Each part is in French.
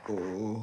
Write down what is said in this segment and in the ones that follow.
oh.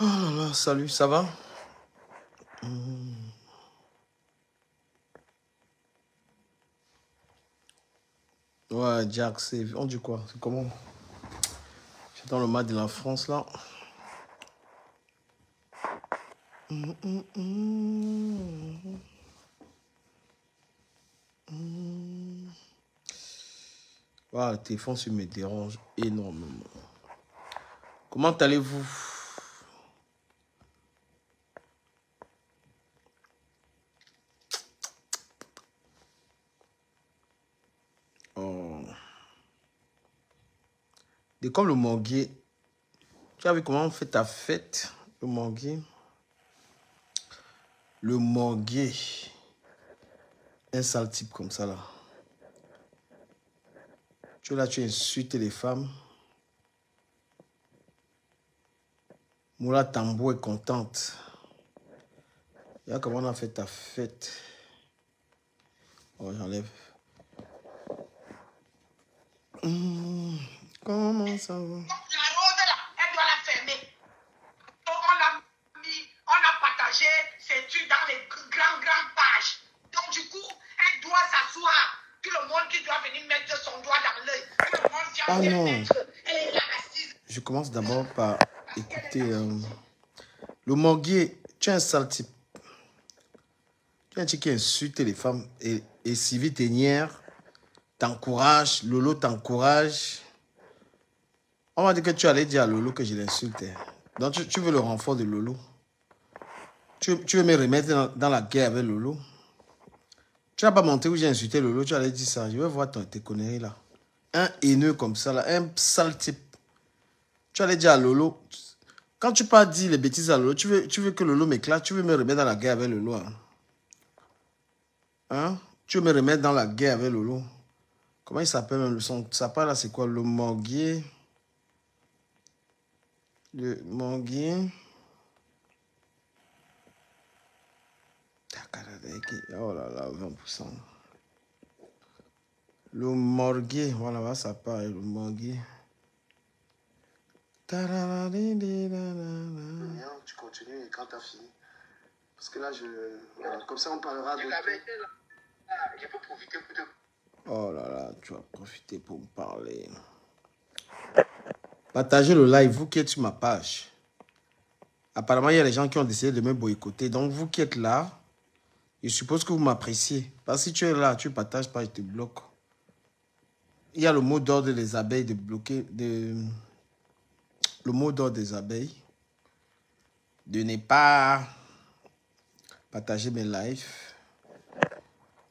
Oh là là, salut, ça va? Ouais, Jack, c'est... On dit quoi? C'est comment? C'est dans le mat de la France, là. Ah, le téléphone, ça me dérange énormément. Comment allez-vous? Oh. Et comme le Manguier, tu as vu comment on fait ta fête, le Manguier? Le Manguier, un sale type comme ça, là. Tu es là, tu insultes les femmes. Moula Tambo est contente. Regarde comment on a fait ta fête. Oh, j'enlève. Comment ça va? La rose là, elle doit la fermer. On a partagé ces trucs dans les grandes pages. Donc du coup, elle doit s'asseoir. Tout le monde qui doit venir mettre son doigt dans l'œil. Tout le monde vient mettre. Elle est là assise. Je commence d'abord par écouter le Manguier. Tu es un sale type. Tu es un type qui insulte les femmes et Sylvie Ténière t'encourage, Lolo t'encourage. On m'a dit que tu allais dire à Lolo que je l'insultais. Donc tu veux le renfort de Lolo. Tu veux me remettre dans la guerre avec Lolo. Tu n'as pas monté où j'ai insulté Lolo, tu allais dire ça. Je veux voir tes conneries là. Un haineux comme ça là, un sale type. Tu allais dire à Lolo, quand tu pas dit les bêtises à Lolo, tu veux que Lolo m'éclate, tu veux me remettre dans la guerre avec Lolo. Hein? Tu veux me remettre dans la guerre avec Lolo. Comment il s'appelle même son sapin là, c'est quoi? Le Manguier. Le Manguier. Oh là là, 20%. Le Morguier, voilà, ça part, le Morguier. Tu continues quand tu as fini. Parce que là, voilà, comme ça, on parlera de... Je peux profiter pour te... Oh là là, tu vas profiter pour me parler. Partagez le live, vous qui êtes sur ma page. Apparemment, il y a des gens qui ont décidé de me boycotter. Donc, vous qui êtes là, je suppose que vous m'appréciez. Parce que si tu es là, tu ne partages pas, je te bloque. Il y a le mot d'ordre des abeilles de bloquer... Le mot d'ordre des abeilles. De ne pas partager mes lives.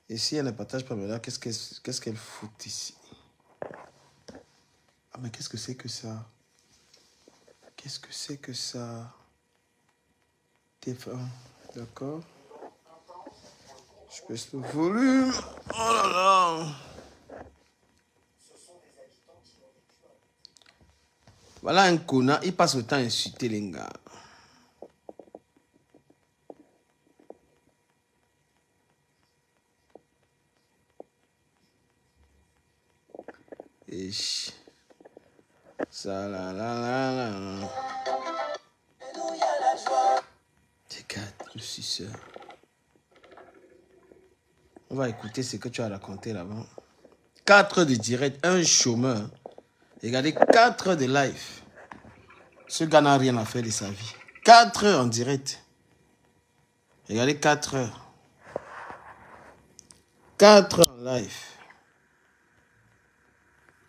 Et si elle ne partage pas mes lives, qu'est-ce qu'elle fout ici? Ah, mais qu'est-ce que c'est que ça? Qu'est-ce que c'est que ça? TF1, d'accord. Je baisse le volume. Oh là là. Voilà un connard, il passe le temps à insulter les gars. Et ça la la la la. Regarde le suceur. On va écouter ce que tu as raconté là-bas. 4 heures de direct, un chômeur. Regardez, 4 heures de live. Ce gars n'a rien à faire de sa vie. 4 heures en direct. Regardez, 4 heures. 4 heures en live.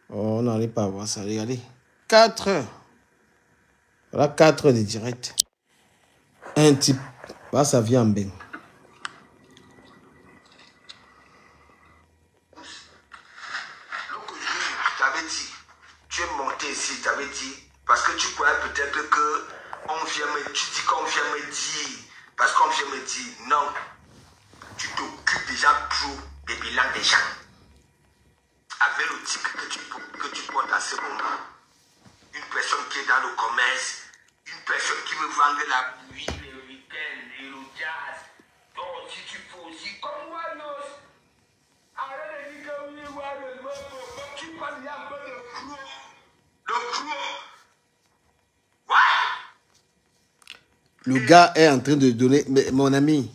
Oh, on n'arrive pas à voir ça. Regardez. 4 heures. Voilà 4 heures de direct. Un type. Bah, ça vient en bain. Tu es monté ici, tu avais dit, parce que tu croyais peut-être que tu dis qu'on vient me dire, parce qu'on vient me dire, non, tu t'occupes déjà trop des bilans des gens. Avec le titre que tu portes à ce moment, une personne qui est dans le commerce, une personne qui veut vendre la nuit, le week-end, le jazz, donc si tu peux aussi, comme moi, non, arrête de dire que oui, tu parles un peu de pro. Le gars est en train de donner... Mais mon ami,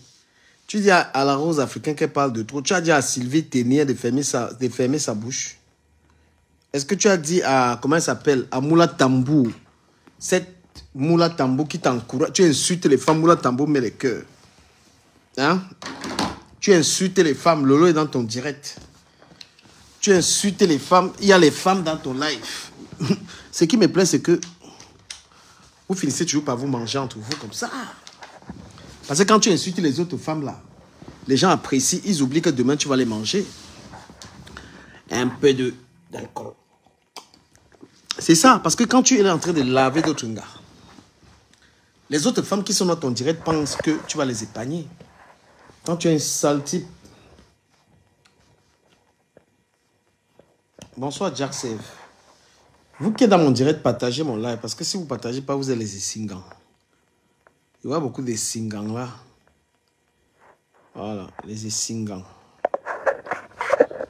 tu dis à la Rose africaine qu'elle parle de trop. Tu as dit à Sylvie Ténier de fermer sa bouche. Est-ce que tu as dit à... Comment elle s'appelle? À Moula Tambou. Cette Moula Tambou qui t'encourage. Tu insultes les femmes. Moula Tambou met les cœurs. Hein? Tu insultes les femmes. Lolo est dans ton direct. Tu insultes les femmes. Il y a les femmes dans ton live. Ce qui me plaît, c'est que vous finissez toujours par vous manger entre vous comme ça. Parce que quand tu insultes les autres femmes là, les gens apprécient, ils oublient que demain tu vas les manger. Un peu d'alcool. C'est ça, parce que quand tu es en train de laver d'autres gars, les autres femmes qui sont dans ton direct pensent que tu vas les épargner. Quand tu es un sale type. Bonsoir Jack Save. Vous qui êtes dans mon direct, partagez mon live. Parce que si vous ne partagez pas, vous êtes les Singans. Il y a beaucoup de Singans là. Voilà, les Singans.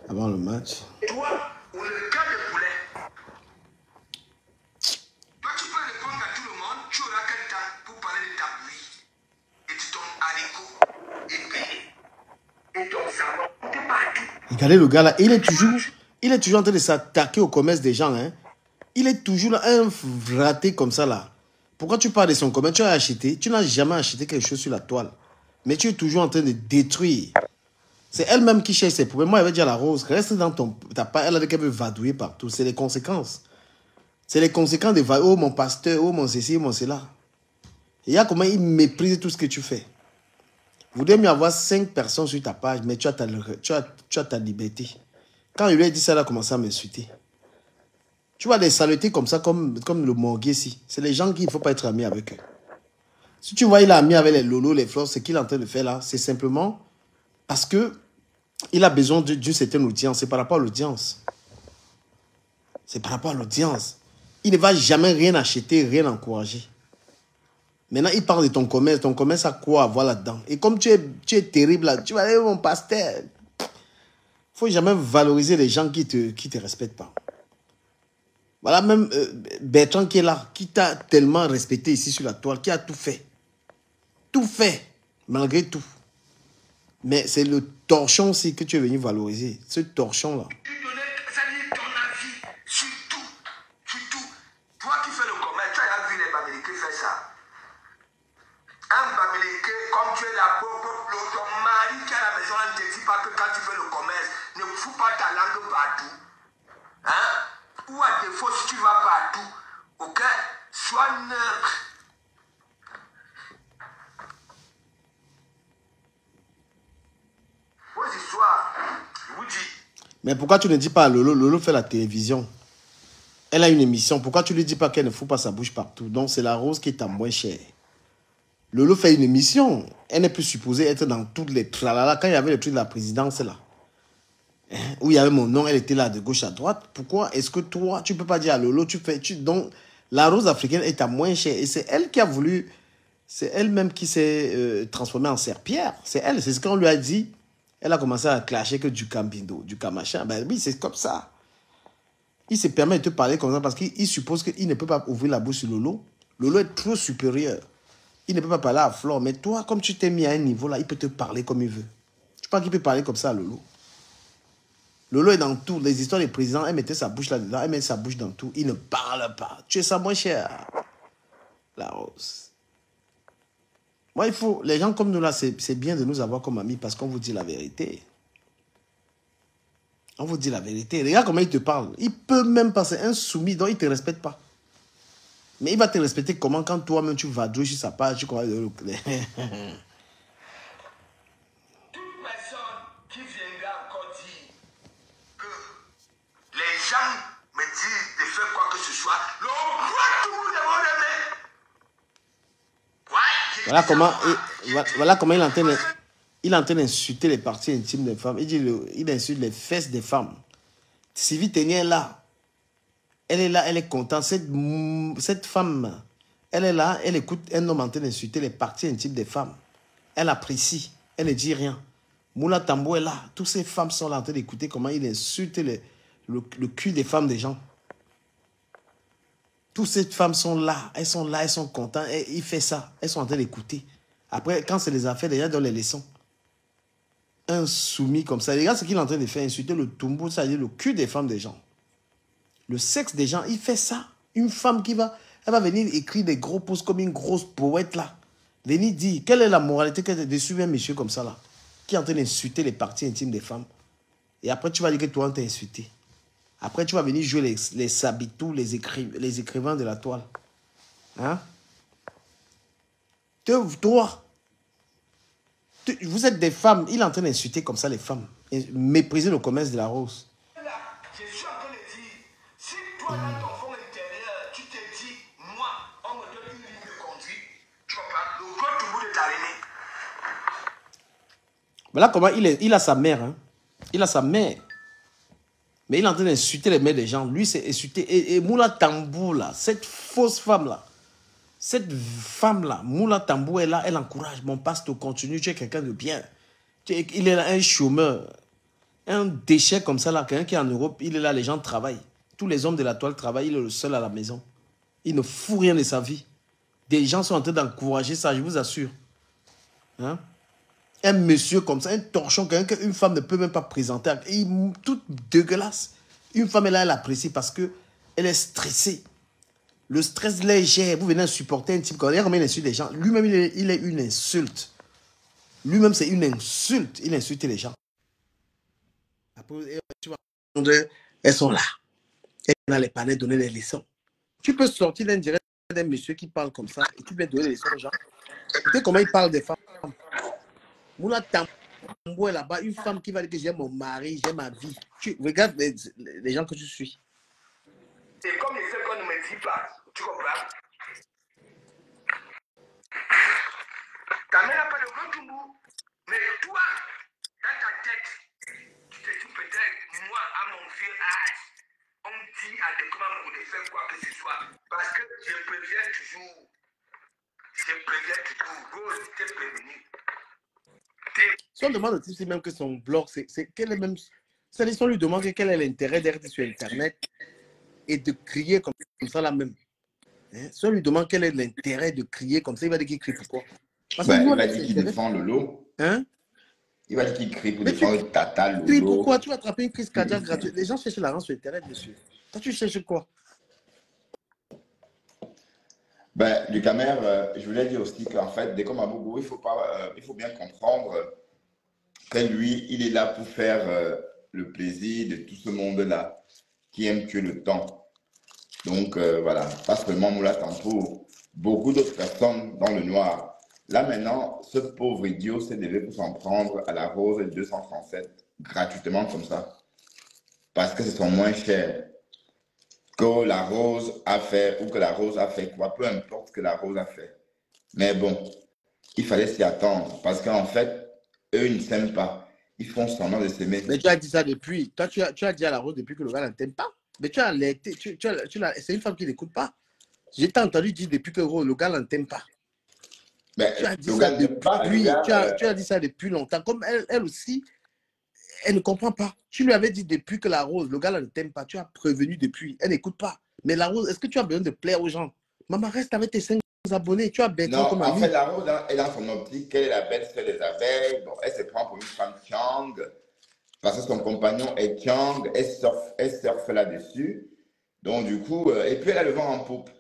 Avant le match. Toi, ou le cas de poulet. Toi, tu peux répondre à tout le monde. Tu auras quel temps pour parler de ta pluie. Et de ton haricot épais. Et ton savon. T'es partout. Regardez le gars là. Il est toujours en train de s'attaquer au commerce des gens. Hein. Il est toujours là, un raté comme ça là. Pourquoi tu parles de son commerce? Tu as acheté. Tu n'as jamais acheté quelque chose sur la toile. Mais tu es toujours en train de détruire. C'est elle-même qui cherche ses problèmes. Moi, elle avait dit à la Rose, reste dans ta part. Elle a dit qu'elle veut vadouiller partout. C'est les conséquences. C'est les conséquences de vadouiller. Oh, mon pasteur, oh, mon ceci, mon cela. Il y a comment il méprise tout ce que tu fais. Vous devez mieux avoir 5 personnes sur ta page, mais tu as ta liberté. Quand il lui a dit ça, elle a commencé à m'insulter. Tu vois des saletés comme ça, comme le Morguet ici. C'est les gens qu'il ne faut pas être ami avec eux. Si tu vois, il est ami avec les lolos, les fleurs, ce qu'il est en train de faire là, c'est simplement parce qu'il a besoin d'une certaine audience. C'est par rapport à l'audience. C'est par rapport à l'audience. Il ne va jamais rien acheter, rien encourager. Maintenant, il parle de ton commerce. Ton commerce a quoi avoir là-dedans? Et comme tu es terrible là, tu vas aller mon pasteur. Il ne faut jamais valoriser les gens qui te respectent pas. Voilà, même Bertrand qui est là, qui t'a tellement respecté ici sur la toile, qui a tout fait. Tout fait, malgré tout. Mais c'est le torchon aussi que tu es venu valoriser. Ce torchon-là. Tu donnais, ça dit ton avis sur tout. Sur tout. Toi qui fais le commerce, tu as vu les Bamileke faire ça. Un Bamileke, comme tu es là, ton mari qui est à la maison, ne te dit pas que quand tu fais le commerce, ne fous pas ta langue partout. Hein? Ou à défaut, si tu vas partout, ok, sois neutre. Vos histoires, je vous dis. Mais pourquoi tu ne dis pas à Lolo? Lolo fait la télévision. Elle a une émission. Pourquoi tu ne lui dis pas qu'elle ne fout pas sa bouche partout? Donc c'est la Rose qui est à moins cher. Lolo fait une émission. Elle n'est plus supposée être dans toutes les tralala. Quand il y avait le truc de la présidence là, où il y avait mon nom, elle était là de gauche à droite. Pourquoi est-ce que toi, tu ne peux pas dire à Lolo, donc La rose africaine est à moins cher. Et c'est elle qui a voulu... C'est elle-même qui s'est transformée en serpillère. C'est elle, c'est ce qu'on lui a dit. Elle a commencé à clasher que du cambindo, du camachin. Ben oui, c'est comme ça. Il se permet de te parler comme ça parce qu'il suppose qu'il ne peut pas ouvrir la bouche sur Lolo. Lolo est trop supérieur. Il ne peut pas parler à Flore. Mais toi, comme tu t'es mis à un niveau là, il peut te parler comme il veut. Tu penses qu'il peut parler comme ça à Lolo? Lolo est dans tout. Les histoires des présidents, elle mettait sa bouche là-dedans, elle met sa bouche dans tout. Il ne parle pas. Tu es ça moins cher. La rose. Moi, il faut... Les gens comme nous là, c'est bien de nous avoir comme amis parce qu'on vous dit la vérité. On vous dit la vérité. Regarde comment il te parle. Il peut même passer un soumis, donc il ne te respecte pas. Mais il va te respecter comment quand toi-même tu vas jouer sur sa page, tu crois... Toute personne qui viendra encore dire que les gens me disent de faire quoi que ce soit, le roi tout le monde voilà comment il est en train d'insulter les parties intimes des femmes. Il insulte les fesses des femmes. Sylvie Ténière là, elle est là, elle est contente. Cette femme, elle est là, elle écoute un homme en train d'insulter les parties intimes des femmes. Elle apprécie, elle ne dit rien. Moula Tambo est là, toutes ces femmes sont là en train d'écouter comment il insulte le cul des femmes des gens. Toutes ces femmes sont là, elles sont contentes, et il fait ça, elles sont en train d'écouter. Après, quand c'est les affaires, les gens donnent les leçons. Un soumis comme ça, regarde ce qu'il est en train de faire, insulter le tumbo, c'est-à-dire le cul des femmes des gens. Le sexe des gens, il fait ça. Une femme elle va venir écrire des gros posts comme une grosse poète là. Venir dire, quelle est la moralité de suivre un monsieur comme ça là, qui est en train d'insulter les parties intimes des femmes. Et après, tu vas dire que toi, on t'a insulté. Après, tu vas venir jouer les sabitous, les écrivains de la toile. Hein? Toi, vous êtes des femmes. Il est en train d'insulter comme ça les femmes. Mépriser le commerce de la rose. Je suis en train de dire, si toi, dans ton fond intérieur, tu te dis, moi, on me donne une ligne de conduite, tu comprends, le gros tout bout de ta ligne. Voilà comment il a sa mère. Hein? Il a sa mère. Mais il est en train d'insulter les mères des gens. Lui, c'est insulter. Et Moula Tambou, là, cette fausse femme-là, Moula Tambou est là, elle encourage. Mon pasteur, continue, tu es quelqu'un de bien. Il est là, un chômeur, un déchet comme ça, là, quelqu'un qui est en Europe, il est là, les gens travaillent. Tous les hommes de la toile travaillent, il est le seul à la maison. Il ne fout rien de sa vie. Des gens sont en train d'encourager ça, je vous assure. Hein? Un monsieur comme ça, un torchon, quelqu'un qu'une femme ne peut même pas présenter, tout dégueulasse. Une femme, elle apprécie parce qu'elle est stressée. Le stress léger, vous venez supporter un type, quand il insulte les gens, lui-même, il est une insulte. Lui-même, c'est une insulte. Il insulte les gens. Après, tu vas elles sont là. Elles sont dans les panneaux, donner des leçons. Tu peux sortir d'un direct d'un monsieur qui parle comme ça et tu peux donner des leçons aux gens. Écoutez comment il parle des femmes. Moula Tambo est là-bas, une femme qui va dire que j'aime mon mari, j'aime ma vie. Tu regardes les gens que tu suis. C'est comme les faits qu'on ne me dit pas. Tu comprends? Ta mère n'a pas de gros tombou. Mais toi, dans ta tête, tu te dis peut-être, moi, à mon vieux âge, on me dit à des commandes de faire quoi que ce soit. Parce que je préviens toujours. Rose, t'es prévenu. Si on demande au type même que son blog, c'est quel est même. C'est-à-dire, si on lui demande quel est l'intérêt d'être sur Internet et de crier comme ça là même. Hein? Si on lui demande quel est l'intérêt de crier comme ça, il va dire qu'il crie pourquoi. Parce que il va dire qu'il défend Lolo. Hein? Il va dire qu'il crie pour défendre Tata Lolo. Crie pourquoi? Tu vas attraper une crise cardiaque gratuite. Les gens cherchent l'argent sur Internet, monsieur. Toi, tu cherches quoi? Du Camer, je voulais dire aussi qu'en fait, dès comme Abougou, il faut bien comprendre que lui, il est là pour faire le plaisir de tout ce monde-là qui aime tuer le temps. Donc, voilà, pas seulement Moula Tampo, beaucoup d'autres personnes dans le noir. Là, maintenant, ce pauvre idiot s'est levé pour s'en prendre à la Rose 237 gratuitement comme ça. Parce que ce sont moins chers que la Rose a fait ou que la Rose a fait quoi, peu importe ce que la Rose a fait. Mais bon, il fallait s'y attendre parce qu'en fait, eux, ils ne s'aiment pas. Ils font semblant de s'aimer. Mais tu as dit ça depuis. Toi, tu as dit à la Rose depuis que le gars ne t'aime pas. Mais tu as alerté. C'est une femme qui n'écoute pas. Je t'ai entendu dire depuis que le gars ne t'aime pas. Mais Tu as dit le ça gars n'aime pas. Le depuis, gars, tu as dit ça depuis longtemps. Comme elle aussi, elle ne comprend pas. Tu lui avais dit depuis que la rose, le gars là ne t'aime pas. Tu as prévenu depuis. Elle n'écoute pas. Mais la rose, est-ce que tu as besoin de plaire aux gens? Maman, reste avec tes 5 abonnés. Tu as Bertrand non, comme en ami. fait, la rose, hein, elle est dans son optique, elle est la belle-sœur des abeilles. Bon, elle se prend pour une femme Chang, parce que son compagnon est Chang, elle surfe là-dessus. Donc, du coup, et puis elle a le vent en poupe.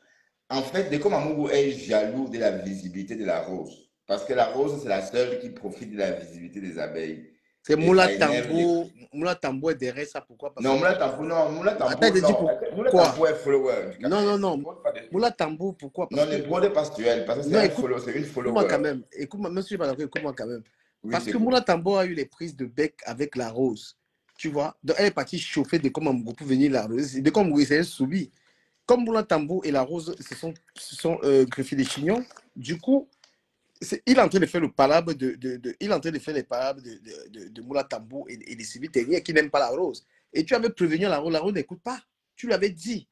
En fait, Deko Mamougou est jaloux de la visibilité de la rose. Parce que la rose, c'est la seule qui profite de la visibilité des abeilles. C'est Et Moula ça énerve les... Tambo. Moula Tambo est derrière ça. Pourquoi? Parce Non, que. Moula Tampo, non, Moula Attends, Tampo, je te dis non. Moula pourquoi. Tampo est follower du Non, non, Cameroun. Ne non. brode pas dessus. Moula Tambo, pourquoi? Parce Non, que. ne brode pas sur elle, parce que Non, c'est un follow, c'est une écoute-moi quand follower. même. Écoute-moi, même si je ne suis pas d'accord, écoute-moi quand même. Oui, Parce c'est que cool. Moula Tambo a eu les prises de bec avec la rose. Tu vois? Donc, elle est partie chauffer de comment pour venir la rose. De comme c'est un soubi. Comme Moula Tambo et la rose se sont greffés des chignons, du coup, il est en train de faire le palabre il est en train de faire les palabres de Moula Tambo et des civils terriens qui n'aiment pas la rose. Et tu avais prévenu la rose n'écoute pas. Tu lui avais dit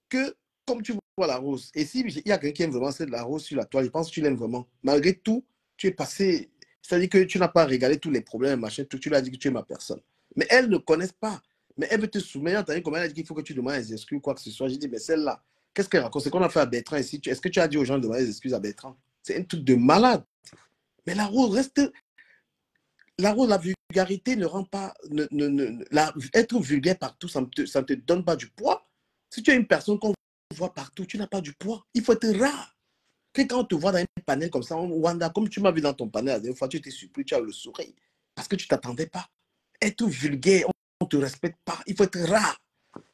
que, comme tu vois la rose, et s'il y a quelqu'un qui aime vraiment de la rose sur la toile, je pense que tu l'aimes vraiment. Malgré tout, tu es passé, c'est-à-dire que tu n'as pas régalé tous les problèmes, machin, tout, tu lui as dit que tu es ma personne. Mais elles ne connaissent pas. Mais elle veut te soumettre, t'as dit comment elle a dit qu'il faut que tu demandes des excuses, quoi que ce soit. J'ai dit, mais celle-là, qu'est-ce qu'elle raconte? C'est qu'on a fait à Bertrand ici. Est-ce que tu as dit aux gens de demander des excuses à Bertrand? C'est un truc de malade. Mais la rose reste. La rose, la vulgarité ne rend pas. Être vulgaire partout, ça ne te donne pas du poids. Si tu es une personne qu'on voit partout, tu n'as pas du poids. Il faut être rare. Que quand on te voit dans un panel comme ça, Wanda, comme tu m'as vu dans ton panel la dernière fois, tu étais surpris, tu as le sourire. Parce que tu ne t'attendais pas. Être vulgaire, on ne te respecte pas. Il faut être rare.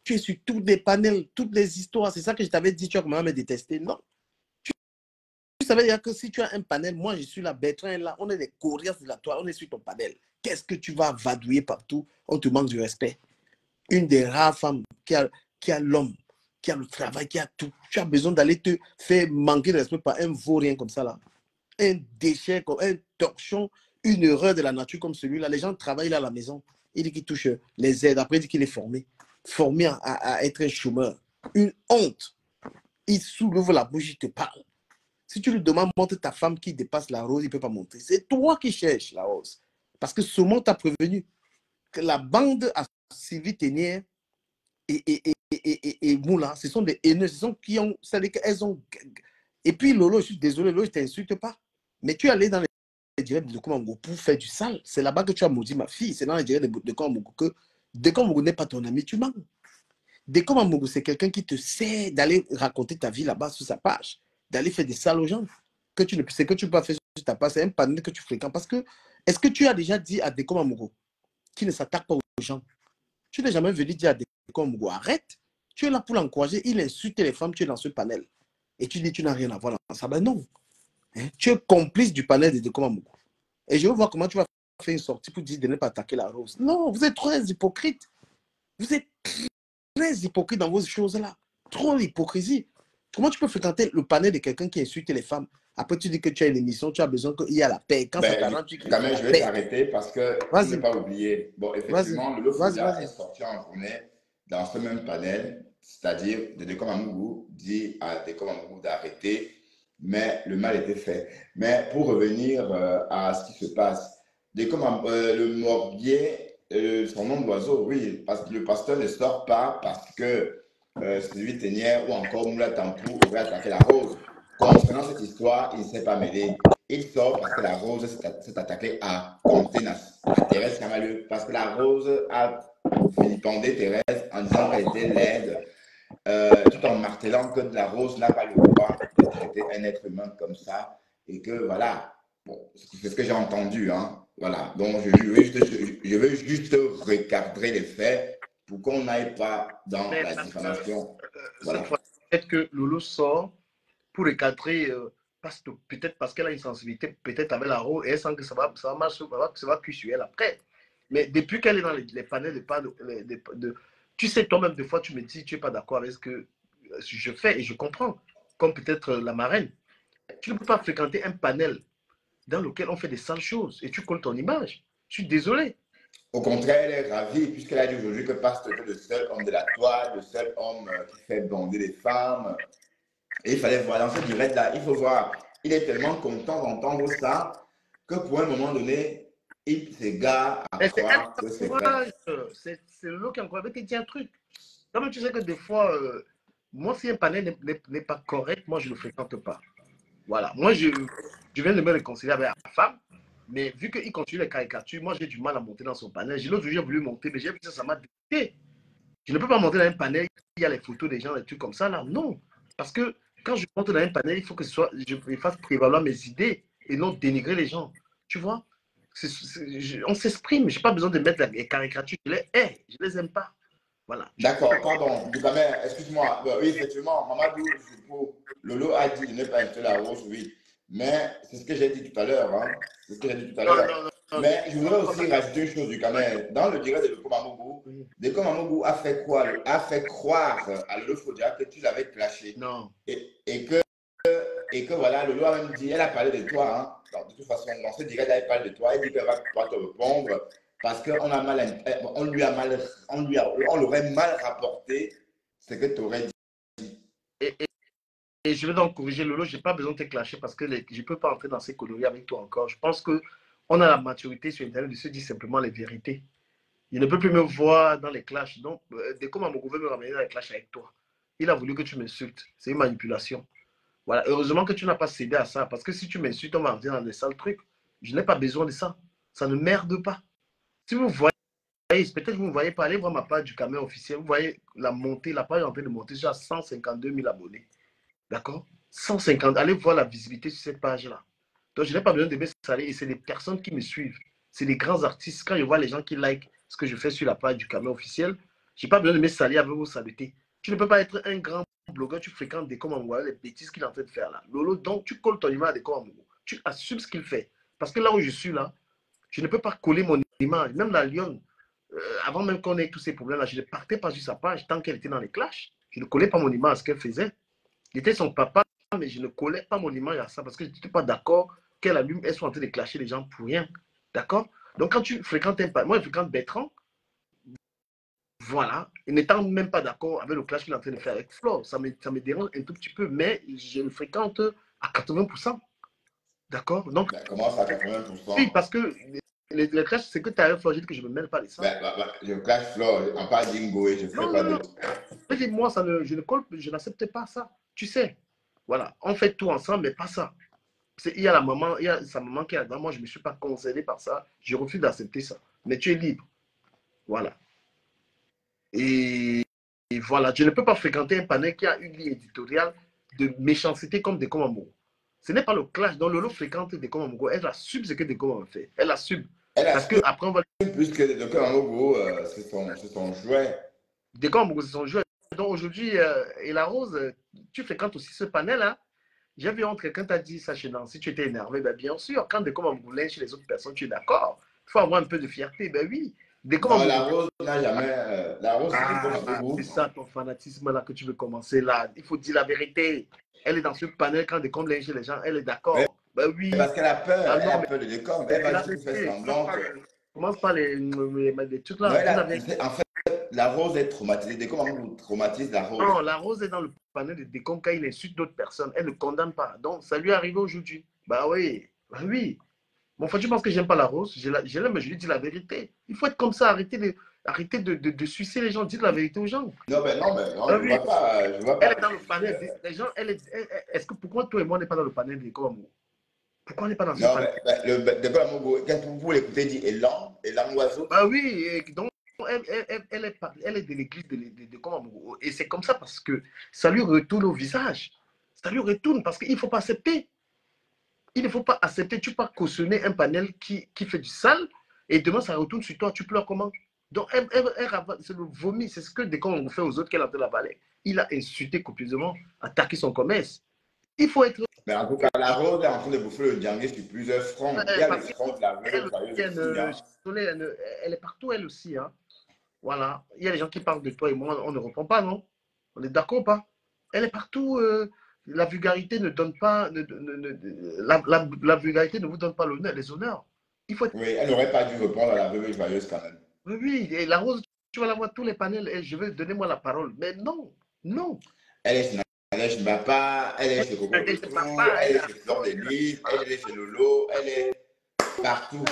Tu es sur tous les panels, toutes les histoires. C'est ça que je t'avais dit, tu as comment me détester. Non. Tu savais dire que si tu as un panel, moi je suis là, Bertrand est là, on est des courriers de la toile, on est sur ton panel. Qu'est-ce que tu vas vadouiller partout? On te manque du respect. Une des rares femmes qui a l'homme, qui a le travail, qui a tout. Tu as besoin d'aller te faire manquer de respect par un vaurien comme ça là. Un déchet, un torchon, une erreur de la nature comme celui-là. Les gens travaillent là à la maison. Il dit qu'il touche les aides. Après, il dit qu'il est formé. Formé à être un chômeur. Une honte. Il soulève la bouche, il te parle. Si tu lui demandes, montre ta femme qui dépasse la rose, il ne peut pas montrer. C'est toi qui cherches la rose. Parce que ce mot t'a prévenu que la bande à Sylvie Ténière et Moula, ce sont des haineux, ce sont qui ont, c'est-à-dire qu'elles ont. Et puis Lolo, je suis désolé, Lolo, je ne t'insulte pas. Mais tu es allé dans les directs de Komango pour faire du sale. C'est là-bas que tu as maudit ma fille. C'est dans les directs de Komango que dès Komango n'est pas ton ami, tu manques. Dès Komango, c'est quelqu'un qui te sait d'aller raconter ta vie là-bas sur sa page, d'aller faire des salles aux gens. C'est que tu peux pas faire sur ta page, c'est un panel que tu fréquentes. Parce que, est-ce que tu as déjà dit à Deko Mamogo qui ne s'attaque pas aux gens? Tu n'es jamais venu dire à Deko Mamogo, arrête. Tu es là pour l'encourager. Il insulte les femmes, tu es dans ce panel. Et tu dis, tu n'as rien à voir dans ça. Ben non. Hein? Tu es complice du panel de Deko Mamogo. Et je veux voir comment tu vas faire une sortie pour dire de ne pas attaquer la rose. Non, vous êtes très hypocrite. Vous êtes très hypocrite dans vos choses-là. Trop d'hypocrisie. Comment tu peux fréquenter le panel de quelqu'un qui insulte les femmes? Après, tu dis que tu as une émission, tu as besoin qu'il y ait la paix. Quand ça t'arrange, tu quand même, je vais t'arrêter parce que je ne pas oublier. Bon, effectivement, le Fouda est sorti en journée dans ce même panel, c'est-à-dire de Deko Mamougou dit à Deko Mamougou d'arrêter, mais le mal était fait. Mais pour revenir à ce qui se passe, le morbier, son nom d'oiseau, oui, parce que le pasteur ne sort pas parce que Sylvie Ténière ou encore Moula Tampou aurait attaqué la rose. Concernant cette histoire, il ne s'est pas mêlé. Il sort parce que la rose s'est attaquée à Thérèse Kamaleu, parce que la rose a vilipendé Thérèse en disant qu'elle était laide, tout en martelant que la rose n'a pas le droit de traiter un être humain comme ça, et que voilà, bon, c'est ce que j'ai entendu, hein, voilà. Donc je veux juste recadrer les faits pour qu'on n'aille pas dans la diffamation. Voilà. Peut-être que Lolo sort pour recadrer, peut-être parce qu'elle a une sensibilité, peut-être avec la rose, et elle sent que ça va marcher, ça va cuire sur elle après. Mais depuis qu'elle est dans les panels tu sais, toi-même, des fois, tu me dis, tu n'es pas d'accord avec ce que je fais, et je comprends, comme peut-être la marraine. Tu ne peux pas fréquenter un panel dans lequel on fait des sales choses, et tu colles ton image. Je suis désolé. Au contraire, elle est ravie, puisqu'elle a dit aujourd'hui que Pasteur est le seul homme de la toile, le seul homme qui fait bander les femmes. Et il fallait voir dans ce direct-là, il faut voir. Il est tellement content d'entendre ça que pour un moment donné, il s'égare à Et c'est elle croire qui que c'est vrai. encourage. C'est l'autre qui encourage. Je vais te dire un truc. Comme tu sais que des fois, moi, si un panel n'est pas correct, moi, je ne le fréquente pas. Voilà. Moi, je viens de me réconcilier avec la femme, mais vu qu'il continue les caricatures, moi, j'ai du mal à monter dans son panel. L'autre jour, j'ai voulu monter, mais j'ai vu que ça m'a dégoûté. Je ne peux pas monter dans un panel, il y a les photos des gens, des trucs comme ça, là. Non. Parce que quand je monte dans un panel, il faut que je fasse prévaloir mes idées et non dénigrer les gens. Tu vois? On s'exprime. Je n'ai pas besoin de mettre les caricatures. Je les hais. Je ne les aime pas. Voilà. D'accord, pardon, Dugamé, excuse-moi. Oui, effectivement, Mamadou, Lolo a dit de ne pas inviter la rose, oui. Mais c'est ce que j'ai dit tout à l'heure. Hein. C'est ce que j'ai dit tout à Non, l'heure. non, non, Mais je voudrais non. aussi rajouter une chose, Dugamé. Dans le direct de Deko Mamougou, Deko Mamougou a fait quoi? A fait croire à Lolo Fodia que tu l'avais clashé. Non. Et que voilà, Lolo a même dit, elle a parlé de toi. Hein. De toute façon, dans ce direct, elle parle de toi. Elle dit qu'elle va pouvoir te répondre. Parce qu'on a mal, on l'aurait mal rapporté ce que tu aurais dit. Et je vais donc corriger Lolo, je n'ai pas besoin de te clasher parce que je ne peux pas entrer dans ces conneries avec toi encore. Je pense qu'on a la maturité sur Internet de se dire simplement les vérités. Il ne peut plus me voir dans les clashs. Donc, dès que Mamogo veut me ramener dans les clashs avec toi, il a voulu que tu m'insultes. C'est une manipulation. Voilà. Heureusement que tu n'as pas cédé à ça parce que si tu m'insultes, on va rentrer dans des sales trucs. Je n'ai pas besoin de ça. Ça ne merde pas. Si vous voyez, peut-être vous ne voyez pas, allez voir ma page du caméra officiel. Vous voyez la montée, la page est en train de monter déjà à 152 000 abonnés. D'accord? 150. Allez voir la visibilité sur cette page-là. Donc, je n'ai pas besoin de me salir et c'est des personnes qui me suivent. C'est des grands artistes. Quand je vois les gens qui like ce que je fais sur la page du caméra officiel, je n'ai pas besoin de me salir avec vos saletés. Tu ne peux pas être un grand blogueur, tu fréquentes des Komamougo, les bêtises qu'il est en train de faire là. Lolo, donc, tu colles ton image à des Komamougo. Tu assumes ce qu'il fait. Parce que là où je suis là, je ne peux pas coller mon image. Même la Lyon, avant même qu'on ait tous ces problèmes-là, je ne partais pas sur sa page tant qu'elle était dans les clashs. Je ne collais pas mon image à ce qu'elle faisait. J'étais son papa, mais je ne collais pas mon image à ça parce que je n'étais pas d'accord qu'elle allume, elle soit en train de clasher les gens pour rien. D'accord? Donc, quand tu fréquentes un moi, je fréquente Bertrand, voilà, et n'étant même pas d'accord avec le clash qu'il est en train de faire avec Flo, ça me dérange un tout petit peu, mais je le fréquente à 80%. D'accord? Donc, Comment ça, 80%? oui, parce que le clash, c'est que tu as un Flo, je dis que je ne me mêle pas de ça. Je clash Flo, en pas Dingo et je ne fais pas de. Moi, je ne colle, je n'accepte pas ça. Tu sais, voilà, on fait tout ensemble, mais pas ça. Il y a la maman, il y a sa maman qui est là-dedans. Moi, je ne me suis pas concerné par ça. Je refuse d'accepter ça. Mais tu es libre. Voilà. Et voilà, je ne peux pas fréquenter un panel qui a une ligne éditoriale de méchanceté comme des Komamougo. Ce n'est pas le clash dont Lolo fréquente des Komamougo. Elle assume ce que des Komamougo fait. Elle assume. Parce que après, on va. Puisque de Komamougo, c'est son jouet. Des Komamougo, c'est son jouet. Donc aujourd'hui, et la Rose, tu fréquentes aussi ce panel-là. J'ai vu entre quelqu'un t'a dit ça chez Nancy, tu étais énervé. Ben, bien sûr, quand des Komamougo chez les autres personnes, tu es d'accord. Il faut avoir un peu de fierté. Ben oui. Non, la Rose n'a jamais. La Rose, c'est ça ton fanatisme là que tu veux commencer là. Il faut dire la vérité. Elle est dans ce panel quand des comme chez les gens, elle est d'accord. Ben oui. Parce qu'elle a peur, elle a peur de l'école. Elle va juste faire semblant. Commence pas les trucs là. En fait, la Rose est traumatisée. Comment on traumatise la Rose? Non, la Rose est dans le panel de décom quand il insulte d'autres personnes. Elle ne condamne pas. Donc, ça lui est arrivé aujourd'hui. Bah oui. Bah oui. Bon, enfin, tu penses que j'aime pas la Rose? Je l'aime, mais je lui dis la vérité. Il faut être comme ça. Arrêtez de sucer les gens. Dites la vérité aux gens. Non, mais non, je ne vois pas. Elle est dans le panel. Les gens, est-ce que pourquoi toi et moi, on n'est pas dans le panel des Komamougo? Pourquoi on n'est pas dans ce panel? Le Komamougo, quand vous l'écoutez, dit élan oiseau. Bah oui. Et donc, elle est de l'église de Komamougo. Et c'est comme ça parce que ça lui retourne au visage. Ça lui retourne parce qu'il ne faut pas accepter. Il ne faut pas accepter. Tu ne peux pas cautionner un panel qui fait du sale et demain ça retourne sur toi. Tu pleures comment? Donc, c'est le vomi. C'est ce que dès qu'on fait aux autres qu'elle a de la vallée. Il a insulté copieusement, attaqué son commerce. Il faut être. Mais en tout cas, la Rose est en train de bouffer le Django sur plusieurs fronts. Il y a le front de la elle est partout, elle aussi. Hein. Voilà. Il y a des gens qui parlent de toi et moi, on ne reprend pas, non? On est d'accord ou pas? Elle est partout. La vulgarité ne donne pas. La vulgarité ne vous donne pas les honneurs. Il faut être... Oui, elle n'aurait pas dû répondre à la veuve joyeuse quand même. Oui, et la Rose, tu vas la voir tous les panels et je vais donner moi la parole. Mais non, non. Elle est est chez papa, elle est chez Coco Elle est chez Pitou, papa, elle elle est chez Fleur de Lys, elle est chez Lolo, elle est partout.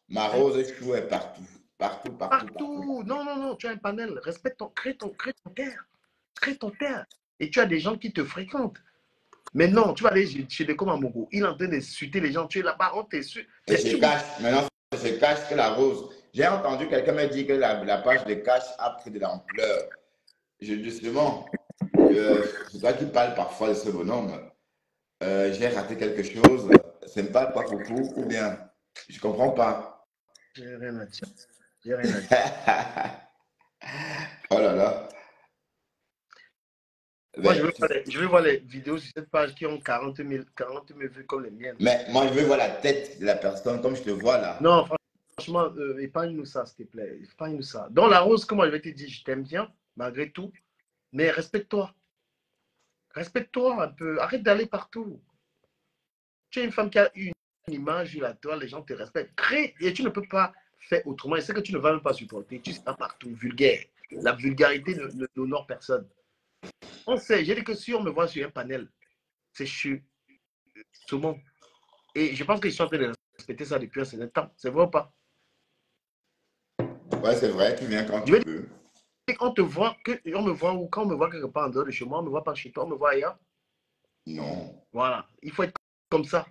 Ma Rose Chou est partout. Partout, partout, partout. partout. Non, non, non, tu as un panel. Respecte crée ton terre. Crée ton terre. Et tu as des gens qui te fréquentent. Mais non, tu vas aller chez des comme à Mogo. Il est en train d'insulter les gens. Tu es là-bas, on t'insulte. Et je cache, maintenant, je cache que la Rose. J'ai entendu quelqu'un me dire que la page de cash a pris de l'ampleur. Justement, c'est toi qui parles parfois de ce bonhomme. J'ai raté quelque chose. C'est pas quoi coucou ou bien. Je comprends pas. J'ai rien à dire. J'ai rien à dire. Oh là là. Moi, je veux voir les vidéos sur cette page qui ont 40 000 vues comme les miennes. Mais moi, je veux voir la tête de la personne comme je te vois là. Non, franchement, épargne-nous ça, s'il te plaît. Épargne-nous ça. Dans la Rose, comment je vais te dire, je t'aime bien, malgré tout, mais respecte-toi. Respecte-toi un peu. Arrête d'aller partout. Tu es une femme qui a une image là, toi, les gens te respectent. Crée, et tu ne peux pas faire autrement. Et c'est que tu ne vas même pas supporter. Tu seras partout, vulgaire. La vulgarité n'honore personne. On sait, j'ai dit que si on me voit sur un panel, c'est chez tout le monde. Et je pense qu'ils sont en train de respecter ça depuis un certain temps. C'est vrai ou pas? Ouais, c'est vrai, tu viens quand tu peux. On te voit, on me voit ou quand on me voit quelque part en dehors de chez moi, on ne me voit pas chez toi, on me voit ailleurs. Non. Voilà, il faut être comme ça.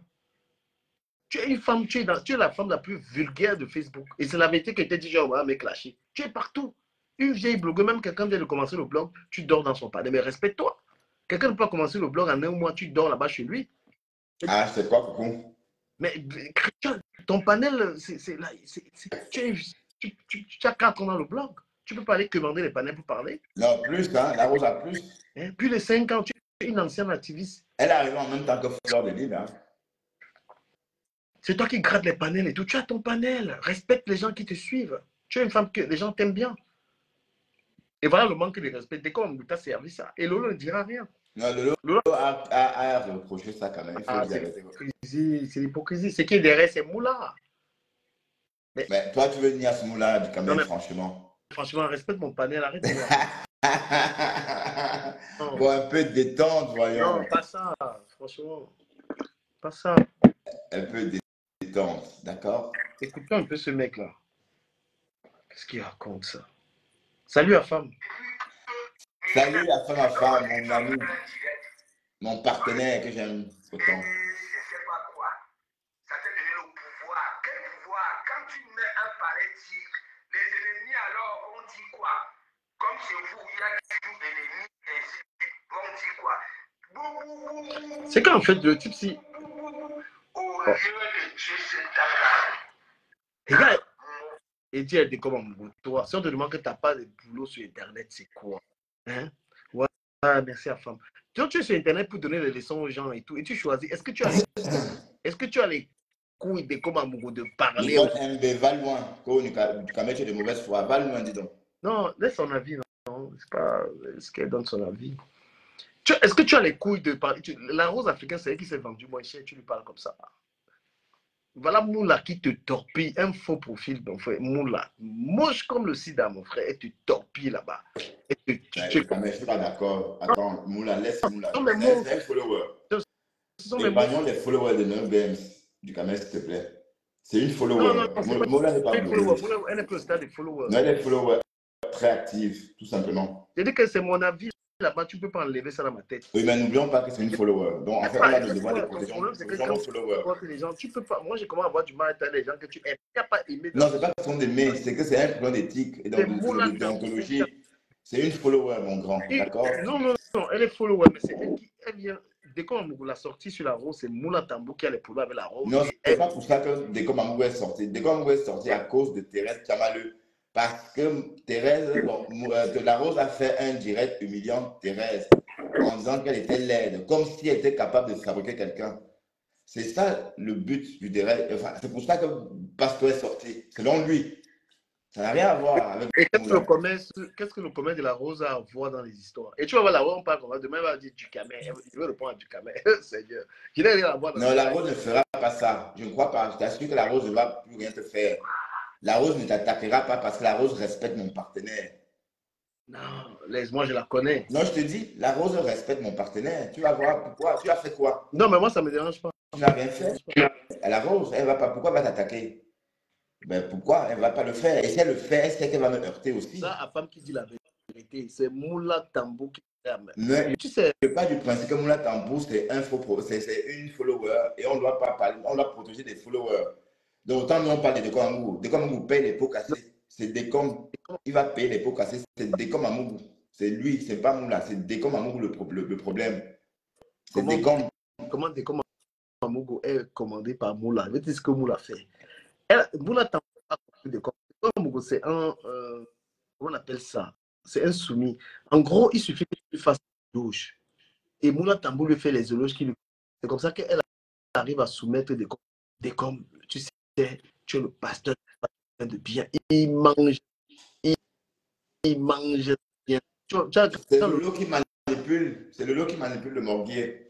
Tu es une femme, tu es la femme la plus vulgaire de Facebook. Et c'est la vérité que tu dit, genre, on va me clasher. Tu es partout. Une vieille blogueuse, même quelqu'un vient de commencer le blog, tu dors dans son palais. Mais respecte-toi. Quelqu'un ne peut pas commencer le blog en un mois, tu dors là-bas chez lui. Ah, c'est quoi, coucou? Mais ton panel, tu as 4 ans dans le blog. Tu ne peux pas aller commander les panels pour parler. Non, plus, hein, la Rose a plus. Hein? Puis les 5 ans, tu es une ancienne activiste. Elle est arrivée en même temps que Fleur de Lys, hein. C'est toi qui grattes les panels et tout. Tu as ton panel. Respecte les gens qui te suivent. Tu es une femme que les gens t'aiment bien. Et voilà le manque de respect. Dès qu'on t'a servi ça. Et Lolo ne dira rien. Non, Lolo a reproché ça quand même. C'est l'hypocrisie. Ce qui est derrière, c'est Moula. Mais toi, tu veux venir à ce mot-là, quand même, franchement. Franchement, respecte mon panel. Arrête-moi. Bon, un peu de détente, voyons. Non, pas ça. Franchement. Pas ça. Un peu de détente, d'accord? Écoute-moi un peu ce mec-là. Qu'est-ce qu'il raconte ça? Salut à femme. Salut à femme, mon ami, mon partenaire que j'aime autant. Je ne sais pas quoi. Ça t'a donné le pouvoir. Quel pouvoir? Quand tu mets un palais tigre, les ennemis alors on dit quoi? Comme chez vous, il y a toujours ennemis, et ainsi de suite. On dit quoi? C'est qu'en fait, le type, si. Oh, je vais le tuer cet homme-là. Regarde. Et Dieu est comme toi. Si on te demande que tu n'as pas de boulot sur Internet, c'est quoi? Hein? Ouais, merci à femme. Donc, tu es sur Internet pour donner les leçons aux gens et tout. Et tu choisis. Est-ce que tu as les couilles de comme Amogo de parler? MB, va loin. Quand même, tu es de mauvaise foi. Va loin, dis donc. Non, laisse son avis. Non, c'est pas ce qu'elle donne son avis. Est-ce que tu as les couilles de parler? La rose africaine, c'est elle qui s'est vendue moins cher. Tu lui parles comme ça. Voilà Moula qui te torpille, un faux profil, mon frère. Moula, moche comme le sida, mon frère, et tu torpilles là-bas. Mais je ne suis pas d'accord. Attends, Moula, laisse Moula. C'est un follower. Épargnons les followers de NoBMs du Cameroun, s'il te plaît. C'est une follower. Moula n'est pas follower. Elle n'est plus au stade de follower. Non, elle est follower très active, tout simplement. Je dis que c'est mon avis. Là-bas, tu ne peux pas enlever ça dans ma tête. Oui, mais n'oublions pas que c'est une follower. Donc, en fait, on a des devoirs de protection. Tu peux pas. Moi, j'ai comment avoir du mal à les gens que tu aimes. Tu n'as pas aimé. Non, c'est pas question d'aimer, c'est que c'est un problème d'éthique et de déontologie. C'est une follower, mon grand. D'accord? Non, elle est follower, mais c'est elle qui vient. Dès qu'on l'a sortie sur la rose, c'est Moula Tambou qui a les problèmes avec la rose. Non, c'est pas pour ça que Dès qu'on est sorti. Dès qu'on est sorti à cause de Thérèse Chamaleu. Parce que Thérèse, la Rose a fait un direct humiliant Thérèse en disant qu'elle était laide, comme si elle était capable de fabriquer quelqu'un. C'est ça le but du direct. Enfin, c'est pour ça que Pasteur est sorti, selon lui. Ça n'a rien à voir avec. Et qu'est-ce que le commerce de la Rose a à voir dans les histoires? Et tu vas voir la Rose, on parle comme ça, demain, elle va dire du camé. Je vais répondre à du camé. Seigneur. Je n'ai rien à voir dans non, la Rose ne fera pas ça. Je ne crois pas. Je t'assure que la Rose ne va plus rien te faire. La Rose ne t'attaquera pas parce que la Rose respecte mon partenaire. Non, laisse-moi, je la connais. Non, je te dis, la Rose respecte mon partenaire. Tu vas voir pourquoi. Tu as fait quoi? Non, mais moi, ça ne me dérange pas. Tu n'as rien fait. La Rose, elle va pas. Pourquoi elle va t'attaquer? Ben, pourquoi elle ne va pas le faire? Et si elle le fait, c'est qu'elle va me heurter aussi. Ça, la femme qui dit la vérité, c'est Moula Tambou qui dit la Mais tu sais, je ne pas du principe que Moula Tambou, c'est une follower et on ne doit pas parler, on doit protéger des followers. Donc, autant nous on parle de Décom Amougou. Décom Amougou paye les pots cassés. C'est Décom, il va payer les pots cassés. C'est Décom Amougou. C'est lui, c'est pas Moula. C'est Décom Amougou le problème. C'est Décom. comment Décom Amougou est commandé par Moula? Je vais te dire ce que Moula fait. Moula Tambou a compris Décom Amougou, c'est un, comment on appelle ça? C'est un soumis. En gros, il suffit qu'il fasse des éloges. Et Moula Tambou lui fait les éloges qu'il lui. C'est comme ça qu'elle arrive à soumettre des comme, tu sais, tu es le pasteur de bien. Il mange bien. C'est le lot qui manipule. C'est le lot qui manipule le morguier.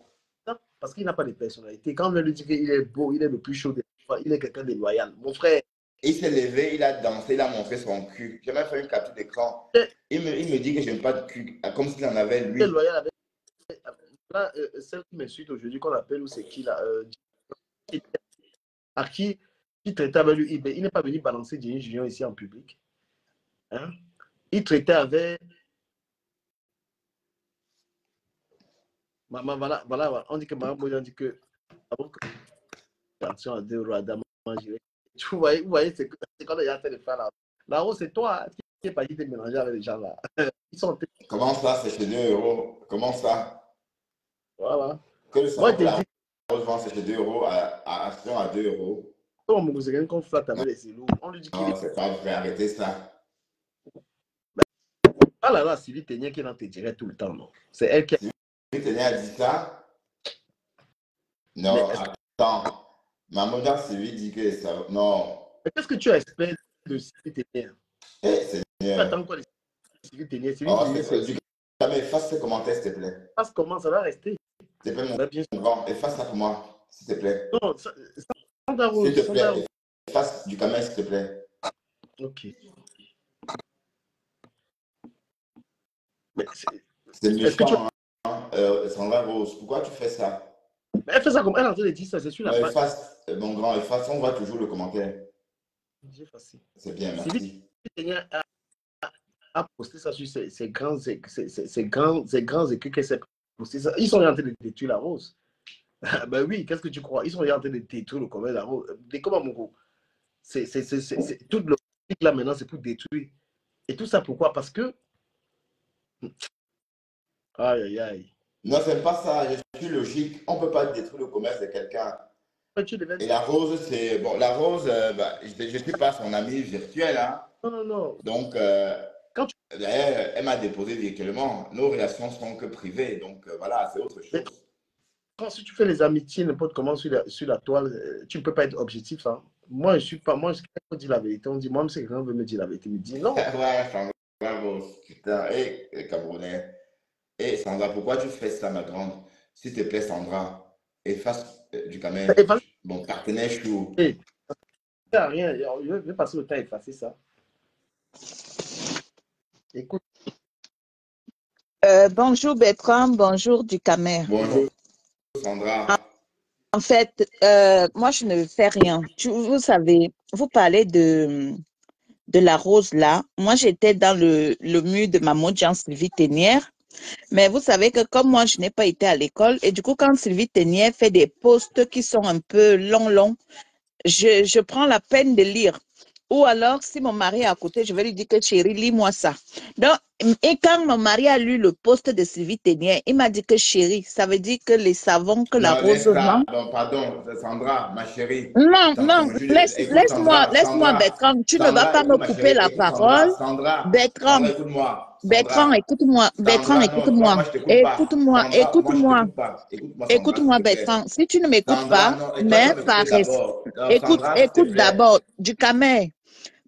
Parce qu'il n'a pas de personnalité. Quand on lui dit qu'il est beau, il est le plus chaud des fois, il est quelqu'un de loyal. Mon frère. Il s'est levé, il a dansé, il a montré son cul. J'ai même fait une capture d'écran. Il me dit que je n'aime pas de cul, comme s'il en avait lui. Il est loyal avec. Là, celle qui m'insulte aujourd'hui, qu'on appelle, ou c'est qui là, à qui traitait avec lui, il n'est pas venu balancer Jenny Junior ici en public. Hein? Il traitait avec. Maman, voilà, on dit que Maman Boy, on dit que. Attention à 2 euros à Dama. Vous voyez, c'est quand il y a de faire là. Là-haut, c'est toi qui es pas dit de mélanger avec les gens là. Ils sont. Comment ça, c'est chez 2 euros? Comment ça? Voilà. Que le Moi, sang la Rose vend, c'est chez 2 euros à action à 2 euros. Comme on quelqu'un qu'on flatte avec les élus, on lui dit qu'il Non, est. c'est pas vrai, arrêtez ça. Ah là là, Sylvie Ténier qui est dans tes directs tout le temps, non? C'est elle qui a. Sylvie Ténier a dit ça? Non, attends. Maman Sylvie dit que ça. Non. Mais qu'est-ce que tu espères de Sylvie Ténier? Eh, Seigneur. Attends quoi, Sylvie Ténier? Oh, c'est mais efface ce commentaire, s'il te plaît. Efface comment ça va rester? S'il te plaît, mon grand, efface ça pour moi, s'il te plaît. Non, Sandra Rose. S'il te plaît, efface du caméra, s'il te plaît. Ok. Mais c'est méchant, hein, Sandra Rose. Pourquoi tu fais ça? Mais elle fait ça comme elle est en train de dire ça, c'est sur la page. Efface, mon grand, efface, on voit toujours le commentaire. J'ai effacé. C'est bien, merci. Sylvie a posté ça sur ces grands écrits qu'elle s'est posté ça. Ils sont en train de détruire la Rose. Ben oui, qu'est-ce que tu crois? Ils sont en train de détruire le commerce de la Rose. Décom Amougou. C'est toute l'optique là maintenant, c'est pour détruire. Et tout ça pourquoi? Parce que. Aïe, aïe, aïe. Non, c'est pas ça. Je suis logique. On ne peut pas détruire le commerce de quelqu'un. Et la Rose, c'est. Bon, la Rose, je ne suis pas son amie virtuelle. Hein. Non. Donc, elle m'a déposé virtuellement. Nos relations sont que privées. Donc, voilà, c'est autre chose. Si tu fais les amitiés, n'importe comment sur la toile, tu ne peux pas être objectif. Hein. Moi, je ne suis pas. Moi, on dit la vérité. On dit, moi, si quelqu'un veut me dire la vérité, me dit non. Ouais, Sandra Rose. Putain, hé, les Camerounais. Hé, Sandra, pourquoi tu fais ça, ma grande? S'il te plaît, Sandra, efface du caméra. Mon partenaire chou. Hey, ça sert à rien. Je vais passer le temps à effacer ça. Écoute. Bonjour Bertrand, bonjour Ducamer. Bonjour Sandra. En fait, moi je ne fais rien. Vous savez, vous parlez de la Rose là. Moi j'étais dans le mur de Maman Sylvie Ténier. Mais vous savez que comme moi je n'ai pas été à l'école, et du coup quand Sylvie Ténier fait des posts qui sont un peu longs, je prends la peine de lire. Ou alors, si mon mari est à côté, je vais lui dire que chérie, lis-moi ça. Donc, et quand mon mari a lu le post de Sylvie Ténier, il m'a dit que chérie, ça veut dire que les savons que la Rose vend. Non, pardon, Sandra, ma chérie. Non, laisse-moi, Bertrand. Tu ne vas pas me couper la parole. Bertrand, écoute-moi. Écoute-moi, Bertrand. Si tu ne m'écoutes pas, mais par écoute d'abord, Ducamer.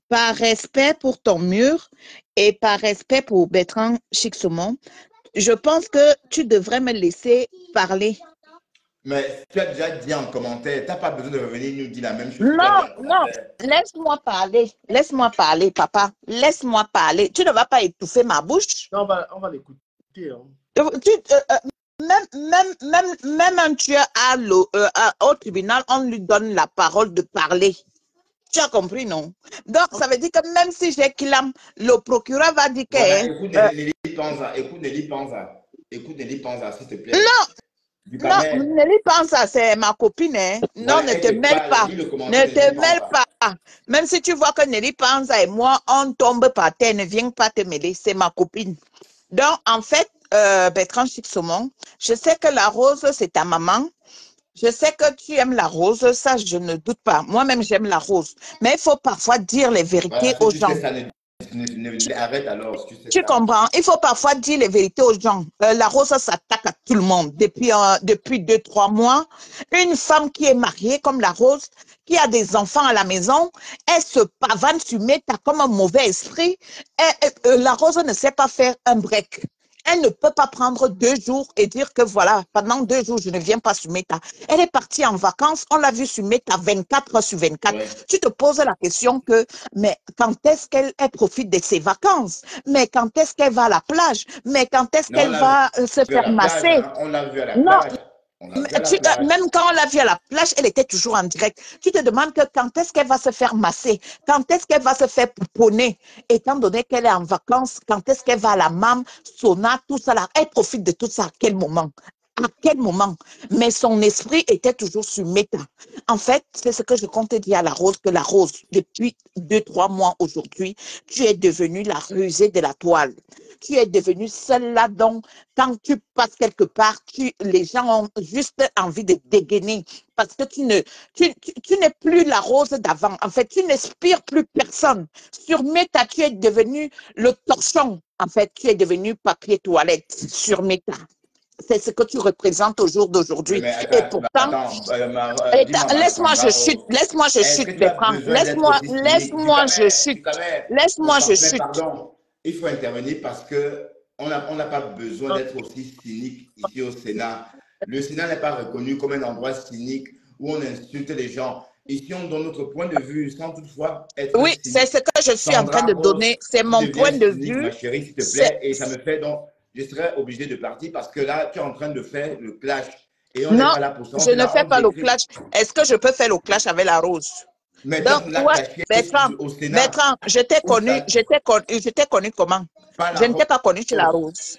Par respect pour ton mur et par respect pour Bertrand Chixomon, je pense que tu devrais me laisser parler. Mais tu as déjà dit en commentaire, tu n'as pas besoin de revenir nous dire la même chose que tu as dit Non, en non, commentaire. laisse-moi parler, papa, laisse-moi parler. Tu ne vas pas étouffer ma bouche. Non, on va l'écouter. Hein. Même un tueur au tribunal, on lui donne la parole de parler. Tu as compris, non? Donc, ça veut dire que même si j'ai Kilam, le procureur va dire que... Voilà, écoute Nelly Panza, écoute Nelly Panza, s'il te plaît. Non, Nelly Panza, c'est ma copine. Hein. Non, Voilà, ne te mêle pas. Ne te mêle pas. Même si tu vois que Nelly Panza et moi, on tombe par terre, ne viens pas te mêler. C'est ma copine. Donc, en fait, Bertrand Chixomon, je sais que la rose, c'est ta maman. Je sais que tu aimes la rose, ça, je ne doute pas. Moi-même, j'aime la rose. Mais il faut parfois dire les vérités voilà, aux si tu gens. sais ça, arrête alors, si tu sais Tu ça. comprends? Il faut parfois dire les vérités aux gens. La rose s'attaque à tout le monde. Depuis 2-3 mois, une femme qui est mariée comme la rose, qui a des enfants à la maison, elle se pavane sur Meta comme un mauvais esprit. La rose ne sait pas faire un break. Elle ne peut pas prendre 2 jours et dire que voilà, pendant 2 jours, je ne viens pas sur Meta. Elle est partie en vacances, on l'a vue sur Meta 24 heures sur 24. Ouais. Tu te poses la question que, mais quand est-ce qu'elle profite de ses vacances? Mais quand est-ce qu'elle va à la plage? Mais quand est-ce qu'elle va se faire masser? Hein. On l'a vu à la Non, plage. même quand on l'a vue à la plage, elle était toujours en direct. Tu te demandes que quand est-ce qu'elle va se faire masser, quand est-ce qu'elle va se faire pouponner, étant donné qu'elle est en vacances, quand est-ce qu'elle va à la MAM, Sona, tout ça là, elle profite de tout ça à quel moment? À quel moment? Mais son esprit était toujours sur Meta. En fait, c'est ce que je compte dire à la Rose, que la Rose, depuis 2-3 mois aujourd'hui, tu es devenue la rusée de la toile. Tu es devenue celle là dont, quand tu passes quelque part, les gens ont juste envie de dégainer parce que tu n'es plus la Rose d'avant. En fait, tu n'inspires plus personne. Sur Meta, tu es devenu le torchon. En fait, tu es devenu papier toilette sur Meta. C'est ce que tu représentes au jour d'aujourd'hui. Et pourtant, laisse-moi je chute, Bertrand. Laisse-moi je chute. Pardon, il faut intervenir parce que on n'a pas besoin d'être aussi cynique ici au Sénat. Le Sénat n'est pas reconnu comme un endroit cynique où on insulte les gens. Ici, on donne notre point de vue sans toutefois être Oui, c'est ce que je suis en train de donner. C'est mon point de vue. Ma chérie, s'il te plaît, et ça me fait donc... Je serais obligé de partir parce que là, tu es en train de faire le clash. Et on n'est pas là pour ça. Je ne fais pas le clash. Est-ce que je peux faire le clash avec la rose? Mais donc, Bertrand, je t'ai connu comment? Je ne t'ai pas connu chez la rose.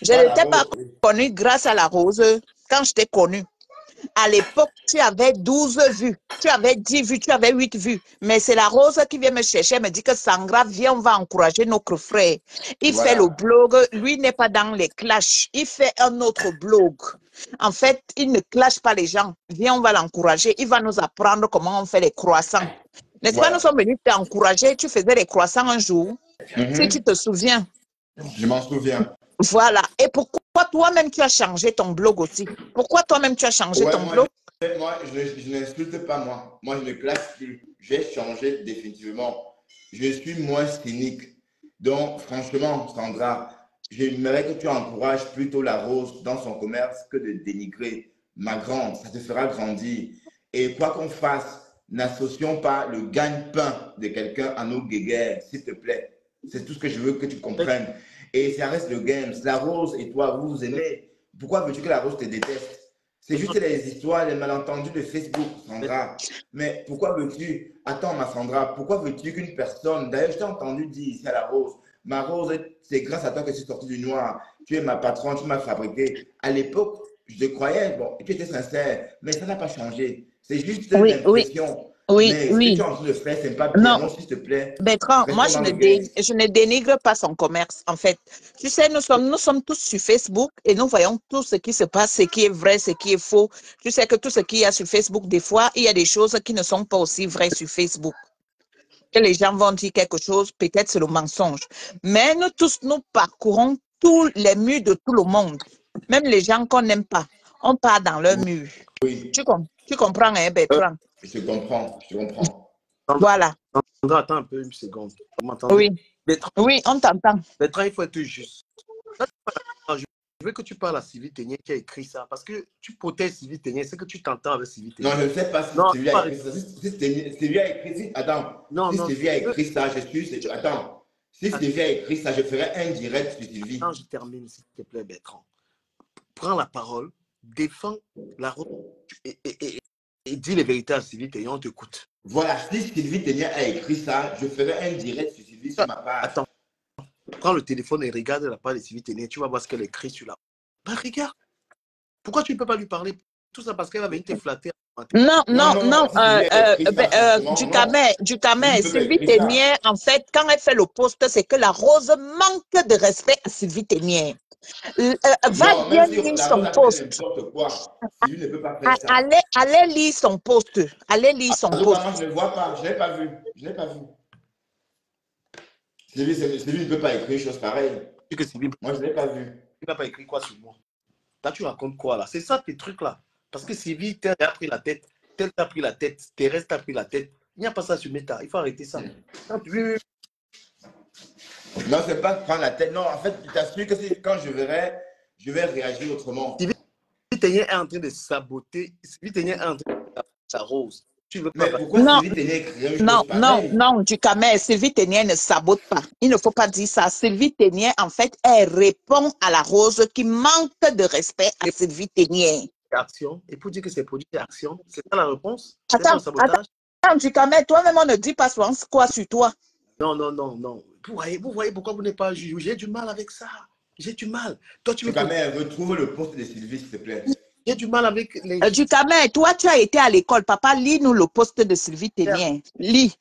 Je ne t'ai pas connu grâce à la rose quand je t'ai connu. À l'époque, tu avais 12 vues, tu avais 10 vues, tu avais 8 vues. Mais c'est la Rose qui vient me chercher, me dit que Sangra, viens, on va encourager notre frère. Il fait le blog, lui n'est pas dans les clashs, il fait un autre blog. En fait, il ne clash pas les gens. Viens, on va l'encourager, il va nous apprendre comment on fait les croissants. N'est-ce pas, nous sommes venus t'encourager, tu faisais les croissants un jour, si tu te souviens. Je m'en souviens. Voilà. Et pourquoi toi-même tu as changé ton blog aussi? Pourquoi toi-même tu as changé ton blog? Moi, je n'insulte pas moi. Moi, je ne classe plus. J'ai changé définitivement. Je suis moins cynique. Donc, franchement, Sandra, j'aimerais que tu encourages plutôt la rose dans son commerce que de dénigrer ma grande. Ça te fera grandir. Et quoi qu'on fasse, n'associons pas le gagne-pain de quelqu'un à nos guéguerres, s'il te plaît. C'est tout ce que je veux que tu comprennes. Et ça reste le game. La rose et toi, vous vous aimez. Pourquoi veux-tu que la rose te déteste? C'est juste les histoires, les malentendus de Facebook, Sandra. Mais pourquoi veux-tu... Attends, ma Sandra, pourquoi veux-tu qu'une personne... D'ailleurs, je t'ai entendu dire ici à la rose, ma rose, c'est grâce à toi que je suis sorti du noir. Tu es ma patronne, tu m'as fabriqué. À l'époque, je te croyais, bon, tu étais sincère, mais ça n'a pas changé. C'est juste une impression. Oui, mais ce que tu es en train de faire, c'est pas bien. Non, s'il te plaît. Bertrand, moi, je ne dénigre pas son commerce, en fait. Tu sais, nous sommes tous sur Facebook et nous voyons tout ce qui se passe, ce qui est vrai, ce qui est faux. Tu sais que tout ce qu'il y a sur Facebook, des fois, il y a des choses qui ne sont pas aussi vraies sur Facebook. Que les gens vont dire quelque chose, peut-être c'est le mensonge. Mais nous tous, nous parcourons tous les murs de tout le monde. Même les gens qu'on n'aime pas, on part dans leur mur. Oui. Tu comprends, hein, Bertrand? Je comprends. Voilà. Sandra, attends un peu, une seconde. Vous m'entendez? Oui. Oui, on t'entend. Bertrand, il faut être juste. Je veux que tu parles à Sylvie Ténier qui a écrit ça. Parce que tu protèges Sylvie Ténier, c'est que tu t'entends avec Sylvie Ténier. Non, je ne sais pas si Non, Sylvie a écrit ça. Si Sylvie a écrit, attends. non, Si non, Sylvie a écrit ça, je suis. Attends. Si Sylvie a écrit ça, je ferai un direct sur Sylvie. Quand je termine, s'il te plaît, Bertrand, prends la parole, défends la route et dis les vérités à Sylvie Ténier, on t'écoute. Voilà, si Sylvie Ténier a écrit ça, je ferai un direct sur Sylvie sur ma page. Attends, prends le téléphone et regarde la page de Sylvie Ténier, tu vas voir ce qu'elle écrit sur la. Bah, regarde. Pourquoi tu ne peux pas lui parler? Tout ça parce qu'elle va venir te flatter. Non, du Sylvie Camet, peut Sylvie écrire ça. Ténier, en fait, quand elle fait le post, c'est que la Rose manque de respect à Sylvie Ténier. Va Non, bien même si lire la son Rose a fait post. n'importe quoi, Sylvie ne peut pas faire ça. Allez lire son post. Allez lire son En tout cas, post. moi, je ne le vois pas. Je ne l'ai pas vu. Je ne l'ai pas vu. Sylvie ne peut pas écrire une chose pareille. Que Sylvie Moi, je ne l'ai pas vu. n'a pas écrit quoi sur moi? Là, tu racontes quoi là? C'est ça tes trucs là. Parce que Sylvie t'a pris la tête, tel t'a pris la tête, Thérèse t'a pris la tête. Il n'y a pas ça sur Meta. Il faut arrêter ça. Oui. Non, c'est pas prendre la tête. Non, en fait, je t'assure que quand je verrai, je vais réagir autrement. Sylvie Ténier est en train de saboter. Sylvie Ténier est en train de saboter sa Rose. Tu veux pas. Mais pourquoi Sylvie Ténier écrit une chose pareille? Non, du Camet, Sylvie Ténier ne sabote pas. Il ne faut pas dire ça. Sylvie Ténier, en fait, elle répond à la Rose qui manque de respect à Sylvie Ténier. Action. Et pour dire que c'est produit d'action, c'est ça la réponse? C'est ça le sabotage? Attends, du Camet, toi-même, on ne dit pas souvent quoi sur toi. Non. Vous voyez pourquoi vous n'êtes pas juge. J'ai du mal avec ça. J'ai du mal. Toi, tu veux quand même retrouve le post de Sylvie, s'il te plaît. J'ai du mal avec les. Du Camet, toi, tu as été à l'école. Papa, lis-nous le post de Sylvie Ténier. Lis.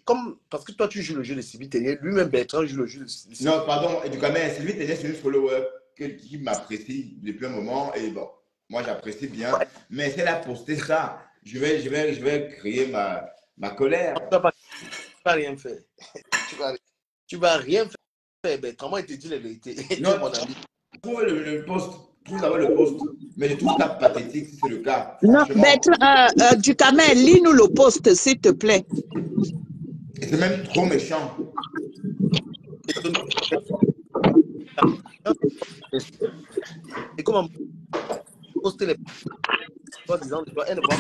Comme, parce que toi, tu joues le jeu de Sylvie Ténier, lui-même Bertrand joue le jeu de Sylvie. Non, pardon, du Camet, Sylvie Ténier, c'est une follower qui m'apprécie depuis un moment. Et bon, moi, j'apprécie bien. Mais si elle a posté ça, je vais créer ma colère. Tu ne vas rien faire. Tu vas rien faire, Bertrand. Moi, il te dit la vérité. Non, mon ami. Trouve le post. Trouve d'abord le post. Mais je trouve ça pathétique si c'est le cas. Non, Bertrand, du Camet, lis-nous le post, s'il te plaît. C'est même trop méchant. Et comment poster les posts disant elle ne voit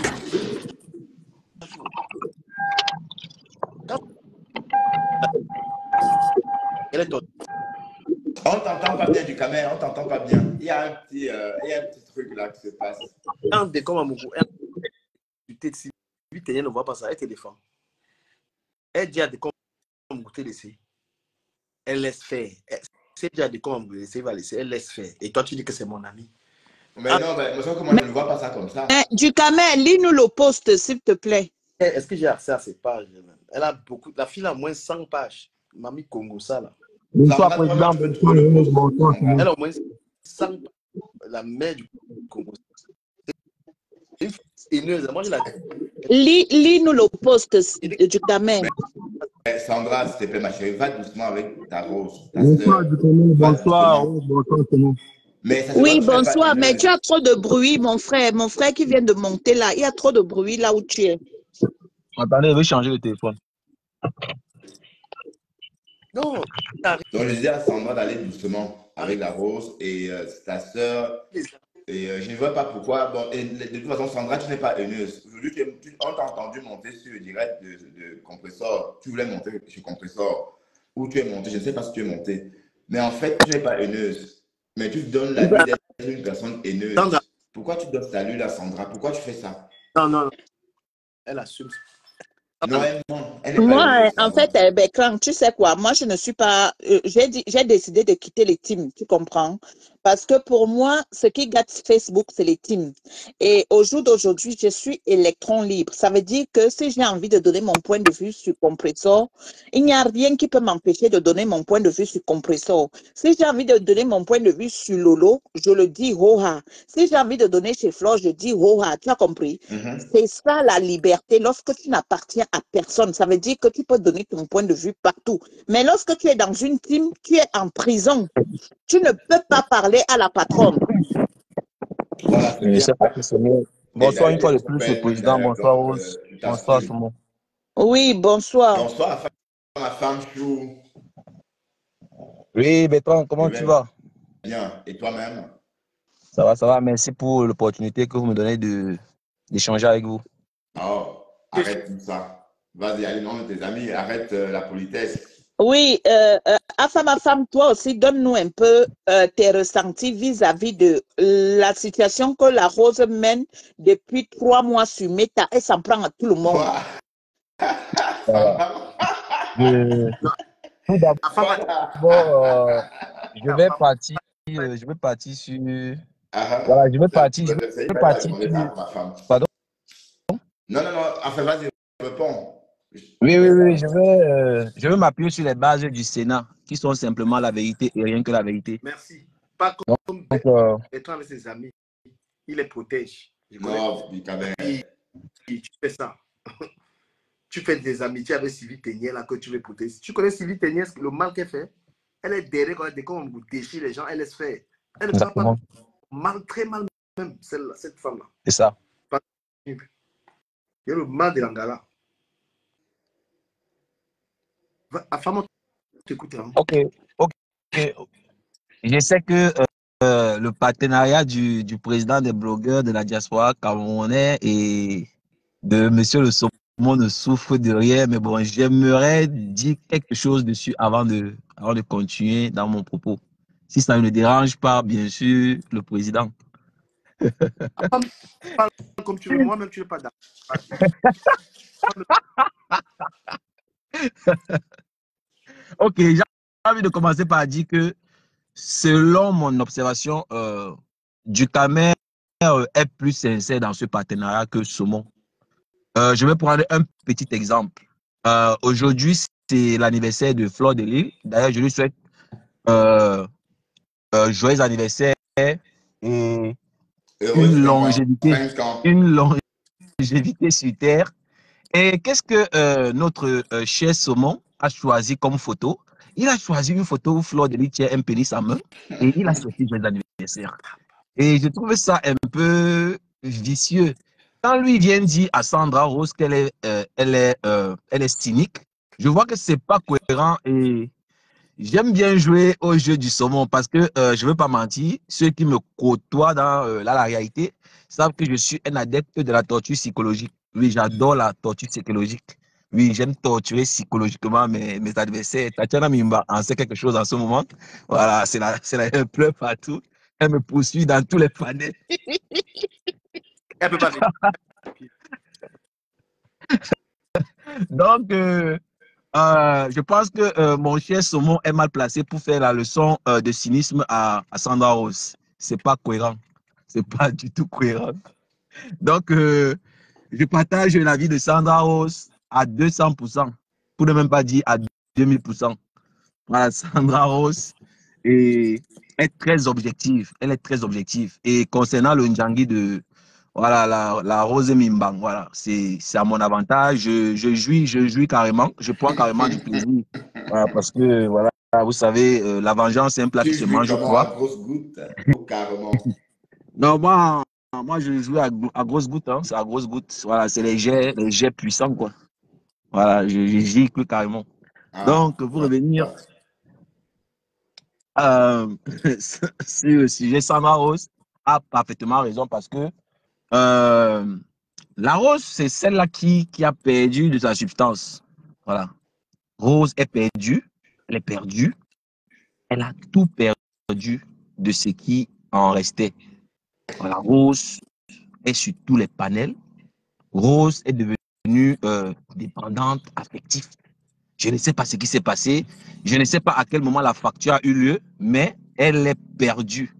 elle est ton. On t'entend pas bien du Camet, on t'entend pas bien. Il y a un petit truc là qui se passe. Un des comme un mouvement. Sylvie Ténier ne voit pas ça, elle te défend. Elle dit à des comme goûter laisser. Elle laisse faire. C'est déjà des comme laisser, va laisser. Elle laisse faire. Et toi, tu dis que c'est mon ami. Mais non, mais moi, je ne vois pas ça comme ça. Du Camet, lis-nous le post, s'il te plaît. Est-ce que j'ai accès à ces pages? Elle a beaucoup. La fille a moins 100 pages. Mamie Congo, ça là. Bonsoir, président. Bonsoir. Elle a au moins 100 pages. La mère du Congo. C'est une haineuse. Moi, je la Lis-nous le post du Camet. Sandra, s'il te plaît, ma chérie, va doucement avec ta Rose. Bonsoir, bonsoir. Bonsoir, oui, bonsoir, mais tu as trop de bruit, mon frère. Mon frère qui vient de monter là, il y a trop de bruit là où tu es. Attendez, je vais changer le téléphone. Non. Donc, je disais à Sandra d'aller doucement avec la Rose et ta soeur. Et je ne vois pas pourquoi. Bon, et de toute façon, Sandra, tu n'es pas haineuse. Aujourd'hui, on t'a entendu monter sur le direct de Compressor. Tu voulais monter sur Compressor. Où tu es monté. Je ne sais pas si tu es monté. Mais en fait, tu n'es pas haineuse. Mais tu te donnes la vie d'être une personne haineuse. Sandra. Pourquoi tu donnes salut à Sandra? Pourquoi tu fais ça? Non. Elle assume. Non, moi, en fait, Bertrand, tu sais quoi, moi, je ne suis pas, j'ai décidé de quitter les teams, tu comprends? Parce que pour moi, ce qui gâte Facebook, c'est les teams. Et au jour d'aujourd'hui, je suis électron libre. Ça veut dire que si j'ai envie de donner mon point de vue sur Compressor, il n'y a rien qui peut m'empêcher de donner mon point de vue sur Compressor. Si j'ai envie de donner mon point de vue sur Lolo, je le dis ho-ha. Si j'ai envie de donner chez Flore, je dis ho-ha. Tu as compris? C'est ça la liberté. Lorsque tu n'appartiens à personne, ça veut dire que tu peux donner ton point de vue partout. Mais lorsque tu es dans une team, tu es en prison. Tu ne peux pas parler à la patronne. Voilà, je sais pas que c'est mieux. Bonsoir une fois de plus, le président. Bonsoir, Rose. Bonsoir, tout le monde. Oui, bonsoir. Bonsoir, ma femme chou. Oui, Bertrand, comment tu vas? bien. Et toi-même? Ça va, ça va. Merci pour l'opportunité que vous me donnez d'échanger avec vous. Oh, arrête tout ça. Vas-y, allez, non, tes amis, arrête la politesse. Oui, ma femme, toi aussi, donne-nous un peu tes ressentis vis-à-vis de la situation que la Rose mène depuis 3 mois sur Meta. Elle s'en prend à tout le monde. Je- Tout d'abord, je vais partir sur. Voilà, je vais partir sur. Pardon? Non, non, non, enfin, vas-y, réponds. Oui, oui, oui, je vais m'appuyer sur les bases du Sénat, qui sont simplement la vérité et rien que la vérité. Merci. Pas comme Donc, Bertrand avec ses amis. Il les protège. Je connais. Non, Ducamer. Tu fais ça. Tu fais des amitiés avec Sylvie Ténière là que tu veux protéger. Tu connais Sylvie Ténière, le mal qu'elle fait? Elle est derrière quand on déchire les gens, elle laisse faire. Elle ne parle pas mal, très mal même, cette femme-là. c'est ça. Il y a le mal de l'Angala. À femme, t'écoutes. Hein? Ok. Je sais que le partenariat du président des blogueurs de la diaspora camerounais et de Monsieur le Saumon ne souffre de rien, mais bon, j'aimerais dire quelque chose dessus avant de continuer dans mon propos. Si ça ne dérange pas, bien sûr, le président. Parle comme tu veux, moi-même, tu n'es pas d'accord. Ok, j'ai envie de commencer par dire que selon mon observation, Ducamer est plus sincère dans ce partenariat que Saumon. Je vais prendre un petit exemple. Aujourd'hui, c'est l'anniversaire de Fleur de Lille. D'ailleurs, je lui souhaite joyeux anniversaire et une longévité sur Terre. Et qu'est-ce que notre cher Saumon a choisi comme photo? Il a choisi une photo où Fleur de Lille tient un pénis en main et il a sorti joyeux anniversaire. Et je trouve ça un peu vicieux. Quand lui vient dire à Sandra Rose qu'elle est cynique, je vois que c'est pas cohérent et j'aime bien jouer au jeu du saumon parce que je ne veux pas mentir, ceux qui me côtoient dans la réalité savent que je suis un adepte de la torture psychologique. Oui, j'adore la torture psychologique. Oui, j'aime torturer psychologiquement mes adversaires. Tatiana Mimba en sait quelque chose en ce moment. Voilà, elle pleure partout. Elle me poursuit dans tous les panels. Elle peut pas venir. Donc, je pense que mon cher Saumon est mal placé pour faire la leçon de cynisme à Sandra Rose. C'est pas cohérent. C'est pas du tout cohérent. Donc, je partage l'avis de Sandra Rose à 200%, pour ne même pas dire à 2000%. Voilà, Sandra Rose est très objective. Elle est très objective. Et concernant le Ndjangi de voilà, la Rose Mimbang, voilà, c'est à mon avantage. Je jouis carrément. Je prends carrément du plaisir. Voilà, parce que, voilà, vous savez, la vengeance, c'est un plat qui se mange froid. À grosse goutte, carrément. Non, moi, je joue à grosse goutte. Hein, c'est à grosse goutte. Voilà, c'est les jets puissants, quoi. Voilà, je gicle carrément. Donc, pour revenir sur le sujet, Sandra Rose a parfaitement raison parce que la rose, c'est celle-là qui a perdu de sa substance. Voilà. Rose est perdue, elle est perdue, elle a tout perdu de ce qui en restait. Voilà. Rose est sur tous les panels. Rose est devenue dépendante affective. Je ne sais pas ce qui s'est passé. Je ne sais pas à quel moment la fracture a eu lieu, mais elle est perdue.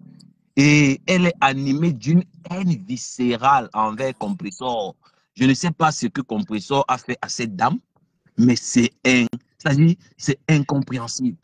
Et elle est animée d'une haine viscérale envers Compressor. Je ne sais pas ce que Compressor a fait à cette dame, mais c'est incompréhensible.